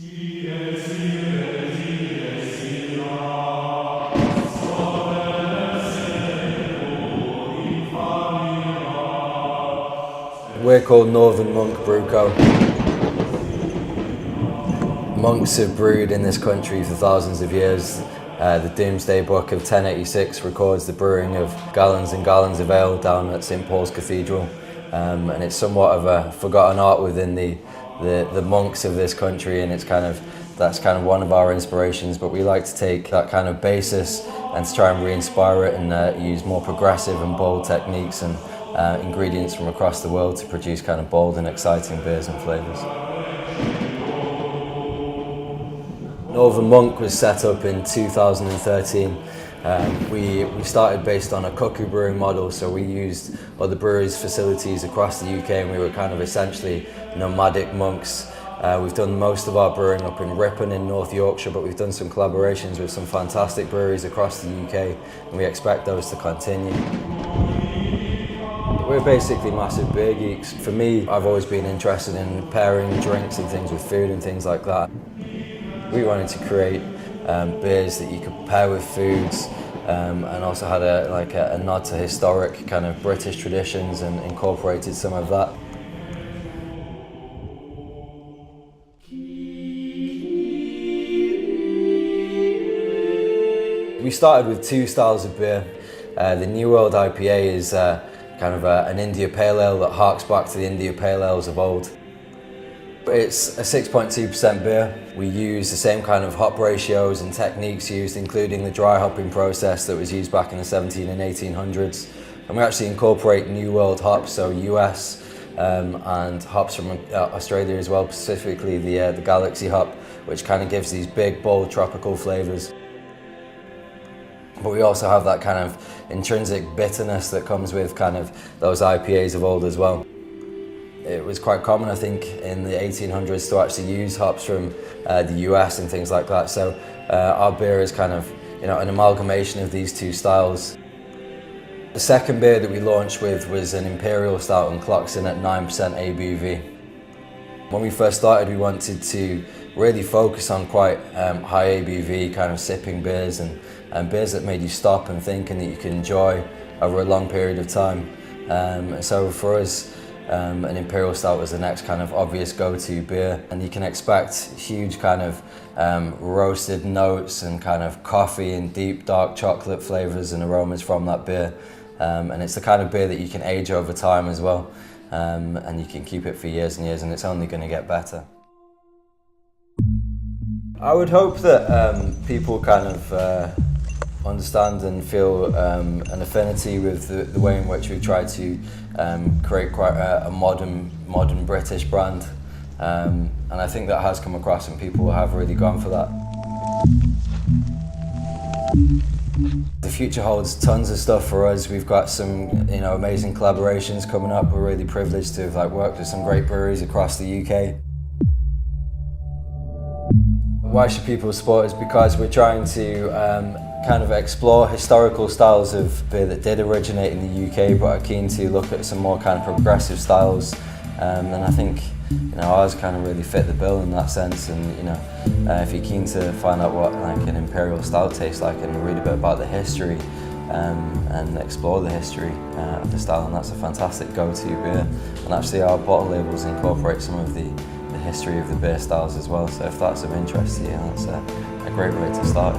We're called Northern Monk Brew Co. Monks have brewed in this country for thousands of years. The Doomsday Book of 1086 records the brewing of gallons and gallons of ale down at St Paul's Cathedral, and it's somewhat of a forgotten art within the monks of this country, and that's kind of one of our inspirations. But we like to take that kind of basis and to try and re-inspire it and use more progressive and bold techniques and ingredients from across the world to produce kind of bold and exciting beers and flavours. Northern Monk was set up in 2013. We started based on a cuckoo brewing model, so we used other breweries' facilities across the UK, and we were kind of essentially nomadic monks. We've done most of our brewing up in Ripon in North Yorkshire, but we've done some collaborations with some fantastic breweries across the UK, and we expect those to continue. We're basically massive beer geeks. For me, I've always been interested in pairing drinks and things with food and things like that. We wanted to create beers that you could pair with foods, and also had a nod to historic kind of British traditions and incorporated some of that. We started with two styles of beer. The New World IPA is kind of an India Pale Ale that harks back to the India Pale Ales of old. It's a 6.2% beer. We use the same kind of hop ratios and techniques used, including the dry hopping process that was used back in the 17 and 1800s. And we actually incorporate New World hops, so US and hops from Australia as well, specifically the Galaxy hop, which kind of gives these big, bold tropical flavours. But we also have that kind of intrinsic bitterness that comes with kind of those IPAs of old as well. It was quite common, I think, in the 1800s to actually use hops from the US and things like that. So our beer is kind of, an amalgamation of these two styles. The second beer that we launched with was an Imperial Stout and clocks in at 9% ABV. When we first started, we wanted to really focus on quite high ABV kind of sipping beers and beers that made you stop and think and that you can enjoy over a long period of time. So for us, an Imperial Stout was the next kind of obvious go-to beer, and you can expect huge kind of roasted notes and kind of coffee and deep dark chocolate flavours and aromas from that beer. And it's the kind of beer that you can age over time as well, and you can keep it for years and years, and it's only going to get better. I would hope that people kind of understand and feel an affinity with the way in which we try to create quite a modern British brand, and I think that has come across, and people have really gone for that. The future holds tons of stuff for us. We've got some amazing collaborations coming up. We're really privileged to have worked with some great breweries across the UK. Why should people support us? Because we're trying to kind of explore historical styles of beer that did originate in the UK, but are keen to look at some more kind of progressive styles. And I think ours kind of really fit the bill in that sense. And if you're keen to find out what an Imperial Stout tastes like and read a bit about the history and explore the history of the style, and that's a fantastic go-to beer. And actually our bottle labels incorporate some of the history of the beer styles as well. So if that's of interest to you, that's a great way to start.